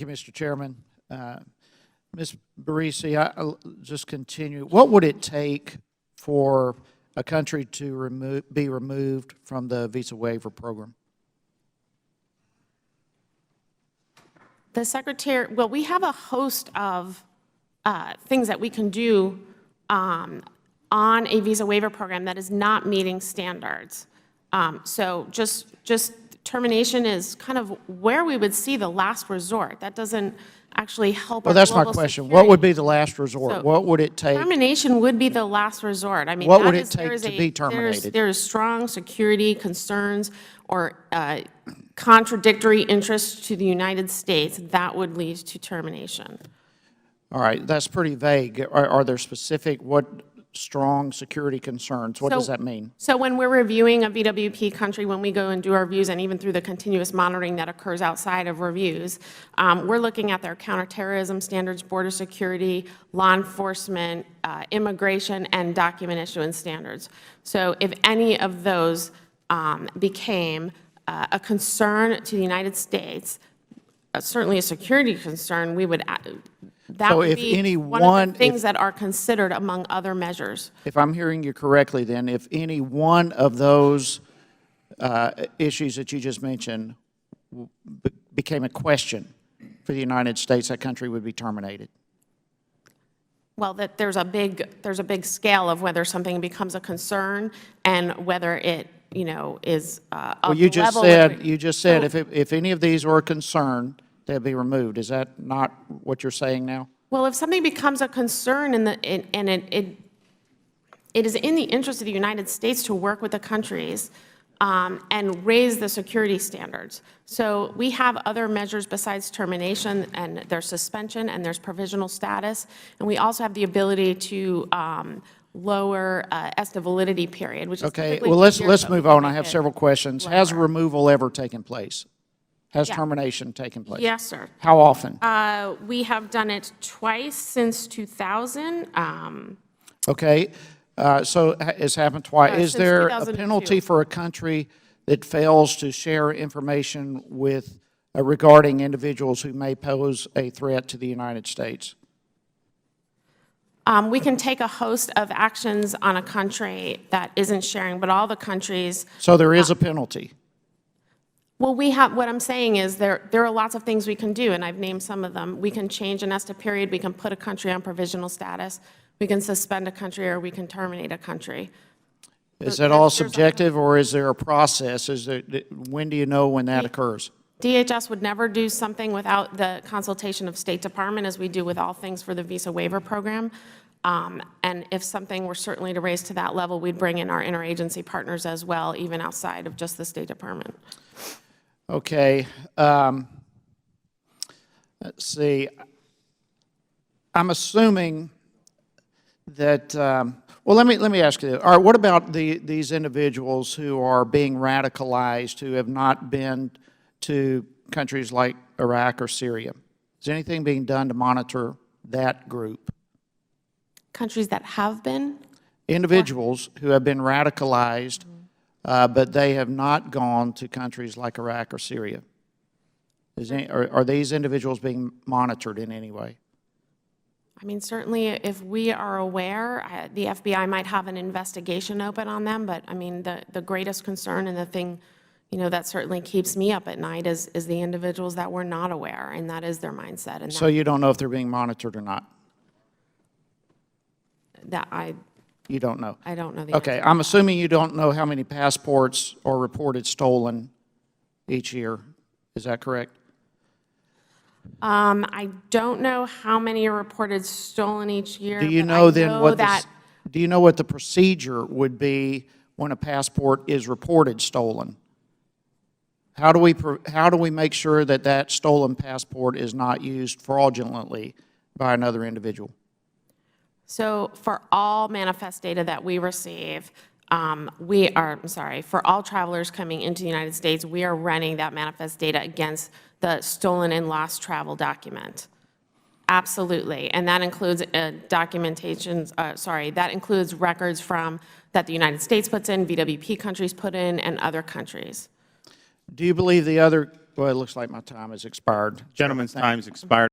you, Mr. Chairman. Ms. Barisi, I'll just continue. What would it take for a country to be removed from the visa waiver program? The Secretary, well, we have a host of things that we can do on a visa waiver program that is not meeting standards. So just termination is kind of where we would see the last resort. That doesn't actually help. Well, that's my question. Security. What would be the last resort? So what would it take? Termination would be the last resort. I mean, what would it take to be terminated? There's strong security concerns or contradictory interests to the United States that would lead to termination. All right, that's pretty vague. Are there specific, what strong security concerns? What does that mean? So when we're reviewing a VWP country, when we go and do our reviews, and even through the continuous monitoring that occurs outside of reviews, we're looking at their counterterrorism standards, border security, law enforcement, immigration, and document issuance standards. So if any of those became a concern to the United States, certainly a security concern, we would that would be one of the things that are considered among other measures. If I'm hearing you correctly, then, if any one of those issues that you just mentioned became a question for the United States, that country would be terminated. Well, that there's a big scale of whether something becomes a concern and whether it, you know, is well, you just said if any of these were a concern, they'd be removed. Is that not what you're saying now? Well, if something becomes a concern and it is in the interest of the United States to work with the countries and raise the security standards. So we have other measures besides termination, and there's suspension and there's provisional status, and we also have the ability to lower ESTA validity period, which is okay. Well, let's move on. I have several questions. Lower. Has removal ever taken place? Has termination taken place? Yes, sir. How often? We have done it twice since 2000. Okay, so it's happened twice. Is there a penalty for a country that fails to share information with regarding individuals who may pose a threat to the United States? We can take a host of actions on a country that isn't sharing, but all the countries. So there is a penalty. Well, we have, what I'm saying is there are lots of things we can do, and I've named some of them. We can change an ESTA period, we can put a country on provisional status, we can suspend a country, or we can terminate a country. Is that all subjective, or is there a process? When do you know when that occurs? DHS would never do something without the consultation of State Department, as we do with all things for the visa waiver program. And if something were certainly to raise to that level, we'd bring in our interagency partners as well, even outside of just the State Department. Okay. Let's see. I'm assuming that, well, let me ask you this. All right, what about these individuals who are being radicalized, who have not been to countries like Iraq or Syria? Is anything being done to monitor that group? Countries that have been? Individuals who have been radicalized, but they have not gone to countries like Iraq or Syria. Are these individuals being monitored in any way? I mean, certainly if we are aware, the FBI might have an investigation open on them, but I mean, the greatest concern and the thing, you know, that certainly keeps me up at night is the individuals that we're not aware, and that is their mindset. And so you don't know if they're being monitored or not? You don't know? I don't know the answer. Okay, I'm assuming you don't know how many passports are reported stolen each year. Is that correct? I don't know how many are reported stolen each year. Do you know then do you know what the procedure would be when a passport is reported stolen? How do we make sure that that stolen passport is not used fraudulently by another individual? So for all manifest data that we receive, for all travelers coming into the United States, we are running that manifest data against the stolen and lost travel document. Absolutely, and that includes that includes records from that the United States puts in, VWP countries put in, and other countries. Do you believe the other Well, it looks like my time has expired. Gentleman's time's expired.